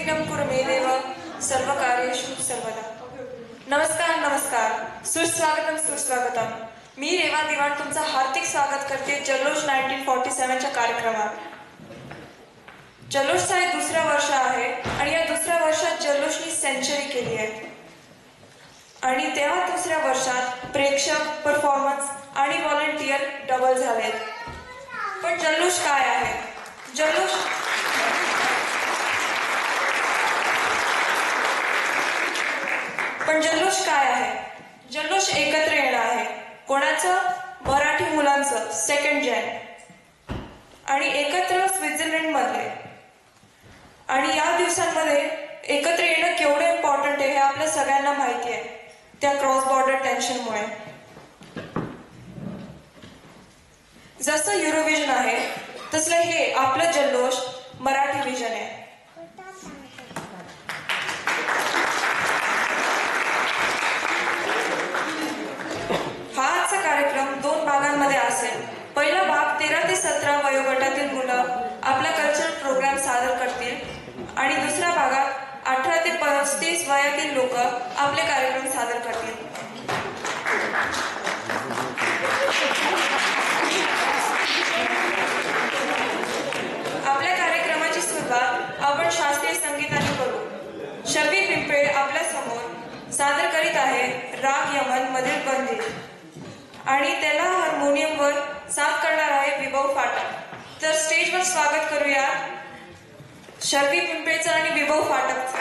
निर्विघ्नं कुरु मे देव सर्वकार्येषु सर्वदा। नमस्कार नमस्कार, सुस्वागतम सुस्वागतम। मी रेवा दिवाण तुमचं हार्दिक स्वागत करते जल्लोष 1947 च्या कार्यक्रमात। जल्लोषचं हे दुसरं वर्ष आहे आणि या दुसऱ्या वर्षात जल्लोषनी सेंचुरी केली आहे आणि तेव्हा दुसऱ्या वर्षात प्रेक्षक, परफॉर्मन्स आणि व्हॉलंटियर डबल झाले। पण जल्लोष काय आहे? जल्लोष काय आहे? जल्लोष एकत्र येणं आहे। कोणाचं? मराठी मुलांचं, सेकंड जेन आणि एकत्र स्वित्झर्लंडमध्ये। आणि या दिवसांमध्ये एकत्र येणं केवढं इम्पॉर्टंट आहे हे आपल्या सगळ्यांना माहिती आहे, त्या क्रॉस बॉर्डर टेन्शनमुळे। जसं युरोविजन आहे तसलं हे आपलं जल्लोष मराठी विजन आहे। हा आजचा कार्यक्रम 2 भागांमध्ये असेल। पहिला भाग 13 ते 17 वयोगटातील मुलं आपला कल्चरल प्रोग्राम सादर करतील आणि दुसऱ्या भागात 18 ते 35 वयातील लोक आपले कार्यक्रम सादर करतील। आपल्या कार्यक्रमाची सुरुवात आपण शास्त्रीय संगीताने करू। शर्वी पिंपळे आपल्या समोर सादर करीत आहे राग यमन मधील बंदी आणि त्याला हार्मोनियमवर साथ करणार आहे विभव फाटक। तर स्टेजवर स्वागत करूया शर्वी पिंपळेचं आणि विभव फाटकचं।